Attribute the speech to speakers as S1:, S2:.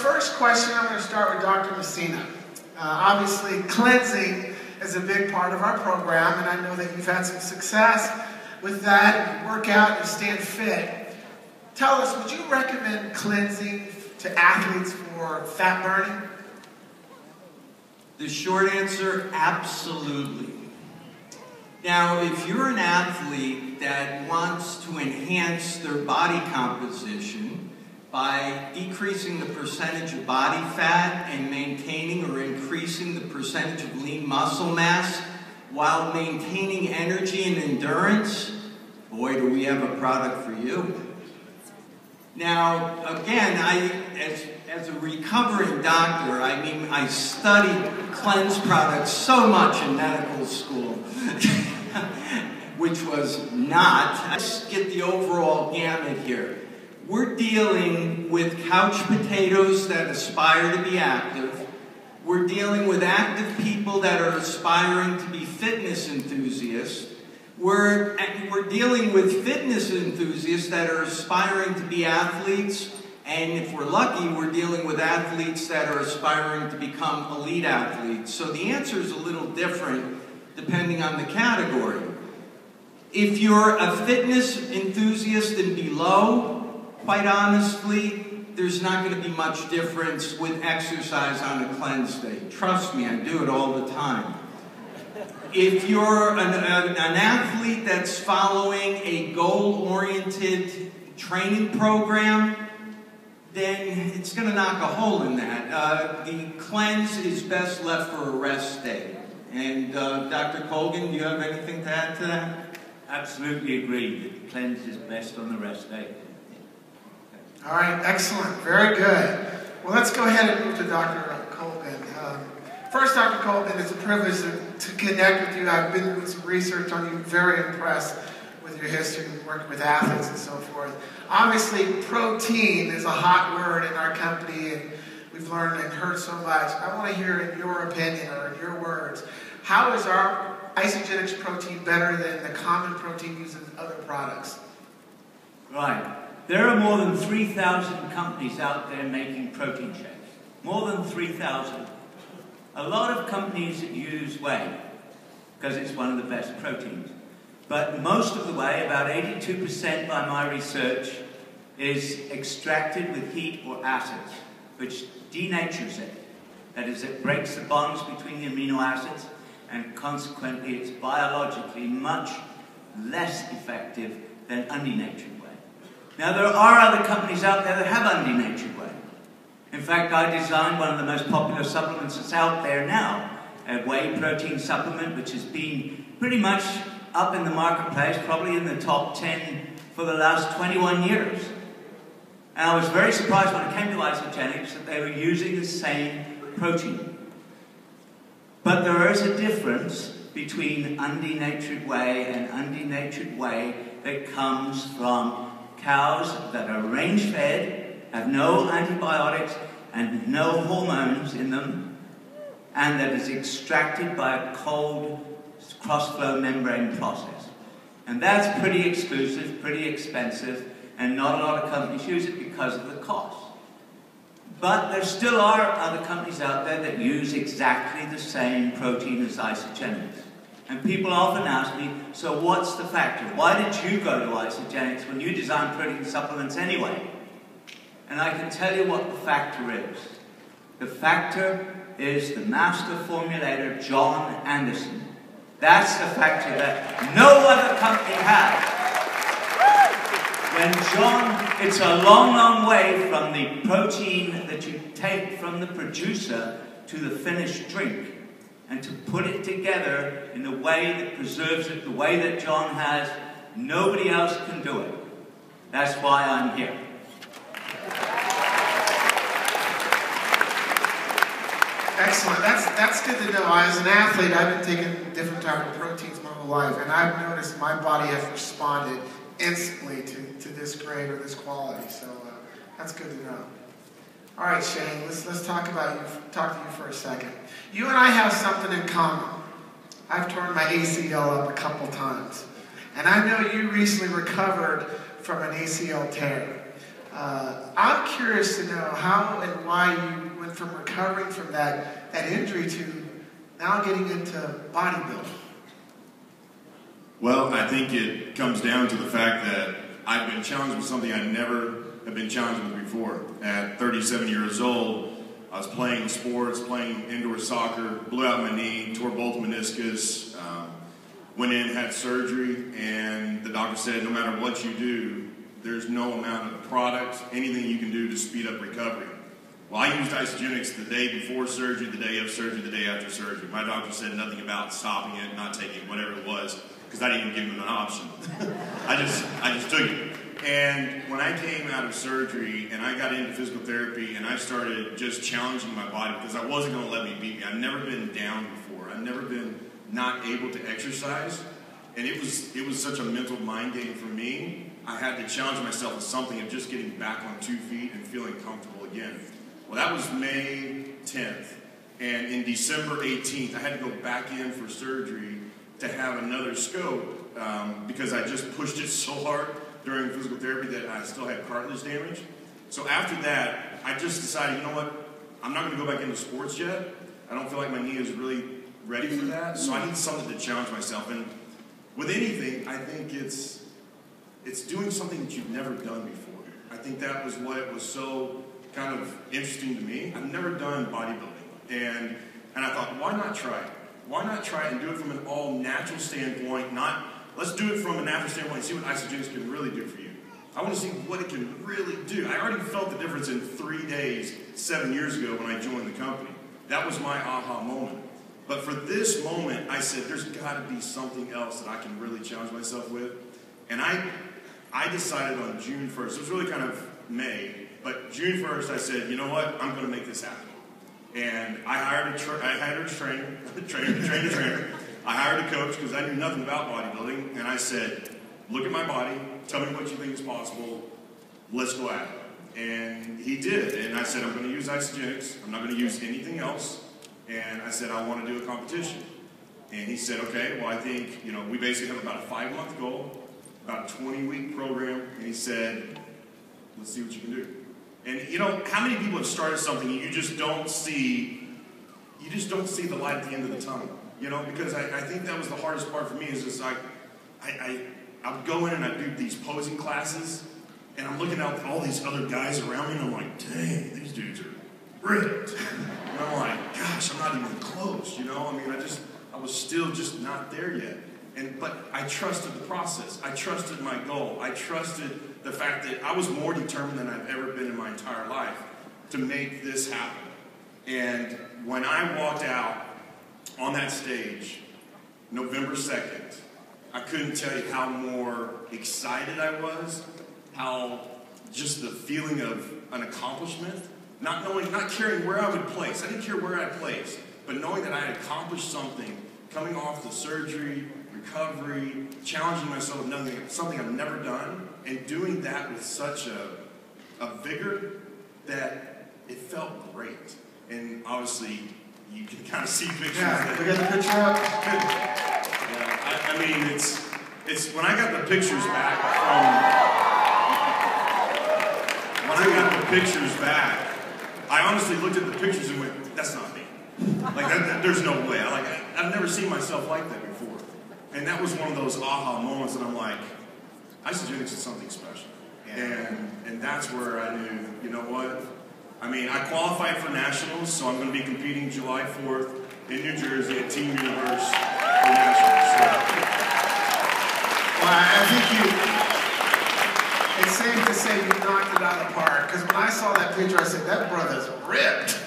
S1: first question, I'm going to start with Dr. Messina. Obviously, cleansing is a big part of our program, and I know that you've had some success with that. You work out, you stand fit. Tell us, would you recommend cleansing to athletes for fat burning?
S2: The short answer, absolutely. Now, if you're an athlete that wants to enhance their body composition by decreasing the percentage of body fat and maintaining or increasing the percentage of lean muscle mass while maintaining energy and endurance, boy, do we have a product for you. Now, again, as a recovering doctor, I studied cleanse products so much in medical school, which was not. Let's get the overall gamut here. We're dealing with couch potatoes that aspire to be active. We're dealing with active people that are aspiring to be fitness enthusiasts. We're dealing with fitness enthusiasts that are aspiring to be athletes. And if we're lucky, we're dealing with athletes that are aspiring to become elite athletes. So the answer is a little different depending on the category. If you're a fitness enthusiast and below, quite honestly, there's not going to be much difference with exercise on a cleanse day. Trust me, I do it all the time. If you're an athlete that's following a goal-oriented training program, then it's going to knock a hole in that. The cleanse is best left for a rest day. And Dr. Colgan, do you have anything to add to that?
S3: Absolutely agree that the cleanse is best on the rest day.
S1: All right, excellent, very good. Well, let's go ahead and move to Dr. Colgan. First, Dr. Colgan, it's a privilege to connect with you. I've been doing some research on you, very impressed with your history, working with athletes and so forth. Obviously, protein is a hot word in our company, and we've learned and heard so much. I want to hear, in your opinion or in your words, how is our Isagenix protein better than the common protein used in other products?
S3: Right. There are more than 3,000 companies out there making protein shakes. More than 3,000. A lot of companies use whey because it's one of the best proteins. But most of the whey, about 82% by my research, is extracted with heat or acids, which denatures it. That is, it breaks the bonds between the amino acids, and consequently it's biologically much less effective than undenatured whey. Now, there are other companies out there that have undenatured whey. In fact, I designed one of the most popular supplements that's out there now, a whey protein supplement, which has been pretty much up in the marketplace, probably in the top 10 for the last 21 years. And I was very surprised when it came to Isagenix that they were using the same protein. But there is a difference between undenatured whey and undenatured whey that comes from cows that are range-fed, have no antibiotics and no hormones in them, and that is extracted by a cold cross-flow membrane process. And that's pretty exclusive, pretty expensive, and not a lot of companies use it because of the cost. But there still are other companies out there that use exactly the same protein as Isagenix. And people often ask me, so what's the factor? Why did you go to Isagenix when you designed protein supplements anyway? And I can tell you what the factor is. The factor is the master formulator, John Anderson. That's the factor that no other company has. When John, it's a long, long way from the protein that you take from the producer to the finished drink. And to put it together in the way that preserves it, the way that John has, nobody else can do it. That's why I'm here.
S1: Excellent. That's good to know. As an athlete, I've been taking different types of proteins my whole life, and I've noticed my body has responded instantly to this grade or this quality. So that's good to know. All right, Shane. Let's talk about you. Talk to you for a second. You and I have something in common. I've torn my ACL up a couple times, and I know you recently recovered from an ACL tear. I'm curious to know how and why you went from recovering from that injury to now getting into bodybuilding.
S4: Well, I think it comes down to the fact that I've been challenged with something I never have been challenged with before. At 37 years old, I was playing sports, playing indoor soccer, blew out my knee, tore both meniscus, went in, had surgery, and the doctor said no matter what you do, there's no amount of product, anything you can do to speed up recovery. Well, I used Isagenix the day before surgery, the day of surgery, the day after surgery. My doctor said nothing about stopping it, not taking it, whatever it was, because I didn't even give him an option. I just took it. And when I came out of surgery and I got into physical therapy and I started just challenging my body because I wasn't going to let me beat me. I've never been down before. I've never been not able to exercise. And it was such a mental mind game for me. I had to challenge myself with something of just getting back on 2 feet and feeling comfortable again. Well, that was May 10th. And in December 18th, I had to go back in for surgery to have another scope because I just pushed it so hard during physical therapy that I still had cartilage damage. So after that, I just decided, you know what, I'm not going to go back into sports yet. I don't feel like my knee is really ready for that. So I need something to challenge myself. And with anything, I think it's doing something that you've never done before. I think that was what was so kind of interesting to me. I've never done bodybuilding. And I thought, why not try it? Why not try it and do it from an all-natural standpoint, let's do it from a natural standpoint and see what Isagenix can really do for you. I want to see what it can really do. I already felt the difference in 3 days, 7 years ago when I joined the company. That was my aha moment. But for this moment, I said, there's got to be something else that I can really challenge myself with. And I decided on June 1st, it was really kind of May, but June 1st I said, you know what, I'm going to make this happen. And I hired a trainer. I hired a coach because I knew nothing about bodybuilding, and I said, look at my body, tell me what you think is possible, let's go at it. And he did, and I said, I'm going to use Isagenix, I'm not going to use anything else, and I said, I want to do a competition. And he said, okay, well I think, we basically have about a 5-month goal, about a 20-week program, and he said, let's see what you can do. And how many people have started something and you just don't see the light at the end of the tunnel? Because I think that was the hardest part for me is just I would go in and I'd do these posing classes and I'm looking at all these other guys around me and I'm like, dang, these dudes are ripped. And I'm like, gosh, I'm not even close, I was still just not there yet. But I trusted the process. I trusted my goal. I trusted the fact that I was more determined than I've ever been in my entire life to make this happen. And when I walked out on that stage, November 2nd, I couldn't tell you how more excited I was, how just the feeling of an accomplishment, not caring where I would place. I didn't care where I placed, but knowing that I had accomplished something, coming off the surgery, recovery, challenging myself with something I've never done, and doing that with such a vigor that it felt great. And obviously, you can kind of see pictures.
S1: Yeah, we got the picture up.
S4: Yeah, I mean, it's when I got the pictures back I honestly looked at the pictures and went, that's not me. There's no way. I've never seen myself like that before. And that was one of those aha moments that I'm like, Isagenix is something special. And that's where I knew, you know what? I qualified for nationals, so I'm going to be competing July 4th in New Jersey at Team Universe for nationals. So.
S1: Well, I think it's safe to say you knocked it out of the park. Because when I saw that picture, I said, that brother's ripped.